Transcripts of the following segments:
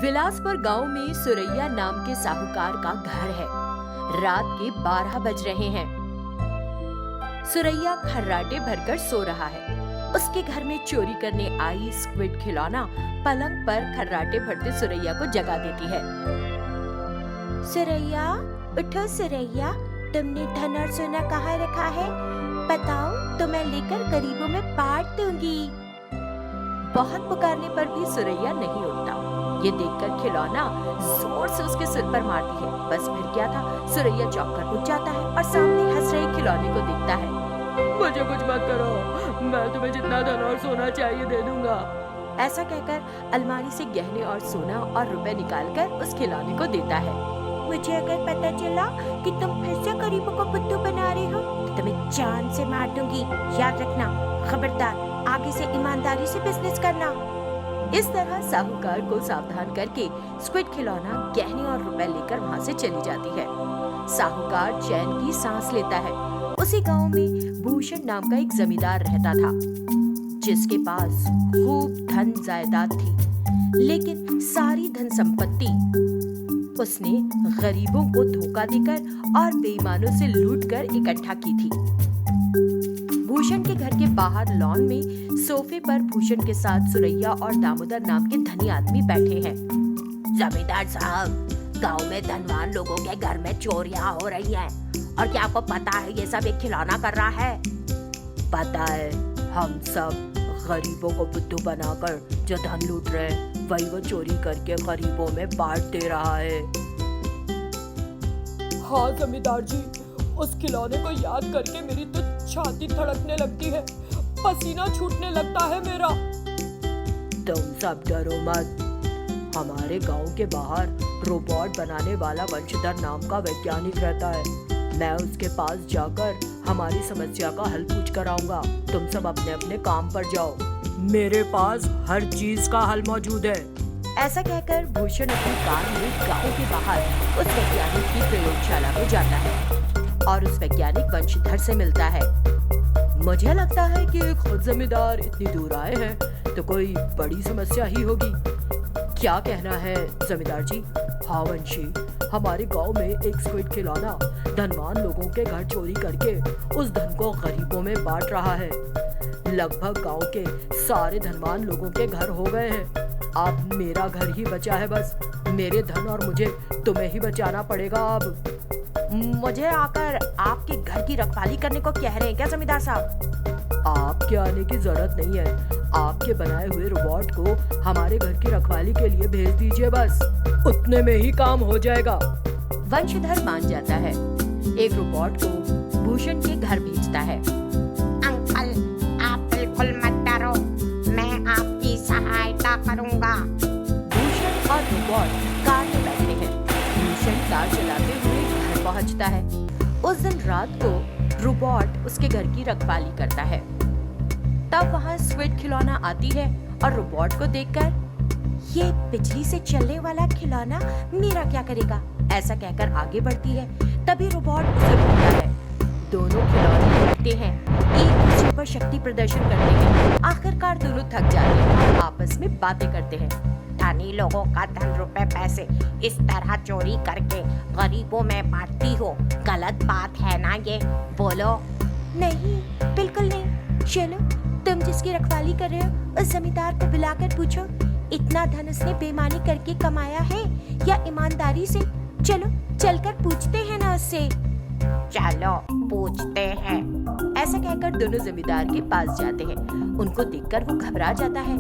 विलासपुर गांव में सुरैया नाम के साहूकार का घर है। रात के 12 बज रहे हैं। सुरैया खर्राटे भरकर सो रहा है। उसके घर में चोरी करने आई स्क्विड खिलौना पलंग पर खर्राटे भरते सुरैया को जगा देती है। सुरैया, उठो सुरैया, तुमने धन और सोना कहाँ रखा है? बताओ तो मैं लेकर गरीबों में बांट दूंगी। बहुत पुकारने पर भी सुरैया नहीं उठता। ये देखकर खिलौना जोर से उसके सिर पर मारती है। बस फिर क्या था, सुरैया चौंक कर उठ जाता है और सामने हंस रहे खिलौने को देखता है। मुझे कुछ मत करो, मैं तुम्हें जितना धन और सोना चाहिए दे दूंगा। ऐसा कहकर अलमारी से गहने और सोना और रुपए निकालकर उस खिलौने को देता है। मुझे अगर पता चला कि तुम फिर से गरीबों को बुद्धू बना रहे हो तो तुम्हें जान से मार दूंगी। याद रखना, खबरदार, आगे से ईमानदारी से बिजनेस करना। इस तरह साहूकार को सावधान करके स्क्विड खिलौना गहने और रुपए लेकर वहाँ से चली जाती है। साहूकार चैन की सांस लेता है। उसी गांव में भूषण नाम का एक जमींदार रहता था, जिसके पास खूब धन जायदाद थी, लेकिन सारी धन संपत्ति उसने गरीबों को धोखा देकर और बेईमानों से लूटकर इकट्ठा की थी। भूषण के घर के बाहर लॉन में सोफे पर भूषण के साथ सुरैया और दामोदर नाम के धनी आदमी बैठे हैं। जमींदार साहब, गांव में धनवान लोगों के घर में चोरियां हो रही हैं और क्या आपको पता है ये सब एक खिलौना कर रहा है? पता है, हम सब गरीबों को बुद्धू बनाकर जो धन लूट रहे हैं वही वो चोरी करके गरीबों में बांट दे रहा है। हाँ जमींदार जी, उस खिलौने को याद करके मेरी तो छाती धड़कने लगती है, पसीना छूटने लगता है मेरा। तुम सब डरो मत, हमारे गांव के बाहर रोबोट बनाने वाला वंशधर नाम का वैज्ञानिक रहता है। मैं उसके पास जाकर हमारी समस्या का हल पूछ कर आऊंगा। तुम सब अपने अपने काम पर जाओ, मेरे पास हर चीज का हल मौजूद है। ऐसा कहकर भूषण अपनी कार में गांव के बाहर उस वैज्ञानिक की प्रयोगशाला में जाता है और उस वैज्ञानिक वंशधर से मिलता है। मुझे लगता है कि खुद जमींदार इतनी दूर आए हैं तो कोई बड़ी समस्या ही होगी। क्या कहना है जमींदार जी? हाँ वंशी, हमारे गांव में एक स्क्विड खिलौना धनवान लोगों के घर चोरी करके उस धन को गरीबों में बांट रहा है। लगभग गांव के सारे धनवान लोगों के घर हो गए हैं। अब मेरा घर ही बचा है। बस मेरे धन और मुझे तुम्हें ही बचाना पड़ेगा। अब मुझे आकर आपके घर की रखवाली करने को कह रहे हैं क्या जमींदार साहब? आपके आने की जरूरत नहीं है। आपके बनाए हुए रोबोट को हमारे घर की रखवाली के लिए भेज दीजिए, बस उतने में ही काम हो जाएगा। वंशधर मान जाता है। एक रोबोट को भूषण के घर भेजता है। अंकल, आप बिल्कुल मत डरो, मैं आपकी सहायता करूंगा। भूषण और रोबोट कार में बैठे हैं। भूषण कार चलाते हुए घर पहुंचता है। उस दिन रात को रोबोट उसके घर की रखवाली करता है। तब वहाँ स्क्विड खिलौना आती है और रोबोट को देखकर, ये बिजली से चलने वाला खिलौना मेरा क्या करेगा, ऐसा कहकर आगे बढ़ती है। तभी रोबोट उसे बोलता है। दोनों खिलौने लड़ते हैं, एक दूसरे पर शक्ति प्रदर्शन करते हैं। आखिरकार दोनों थक जाते हैं और आपस में बातें करते हैं। धनी लोगों का धन, रुपए, पैसे इस तरह चोरी करके गरीबों में बांटती हो, गलत बात है ना ये? बोलो। नहीं, बिल्कुल नहीं। चलो, तुम जिसकी रखवाली कर रहे हो उस जमींदार को बुलाकर पूछो, इतना धन उसने बेईमानी करके कमाया है या ईमानदारी से? चलो, चलकर पूछते हैं ना उससे। चलो पूछते हैं। ऐसा कहकर दोनों जमींदार के पास जाते हैं। उनको देखकर वो घबरा जाता है।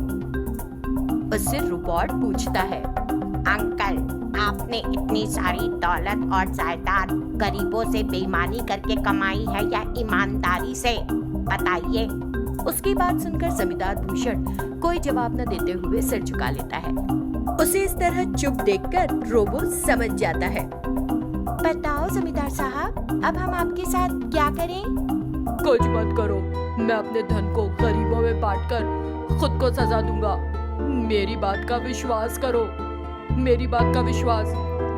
उससे रोबोट पूछता है, अंकल, आपने इतनी सारी दौलत और जायदाद गरीबों से बेईमानी करके कमाई है या ईमानदारी से? बताइए। उसकी बात सुनकर जमींदार भूषण कोई जवाब न देते हुए सिर झुका लेता है। उसे इस तरह चुप देखकर रोबो समझ जाता है। बताओ जमींदार साहब, अब हम आपके साथ क्या करें? कुछ मत करो, मैं अपने धन को गरीबों में बांटकर खुद को सजा दूंगा। मेरी बात का विश्वास करो, मेरी बात का विश्वास।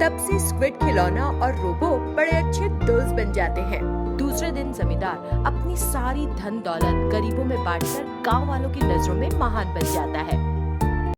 तब से स्क्विड खिलौना और रोबो बड़े अच्छे दोस्त बन जाते हैं। दूसरे दिन जमींदार अपनी सारी धन दौलत गरीबों में बांटकर गांव वालों की नजरों में महान बन जाता है।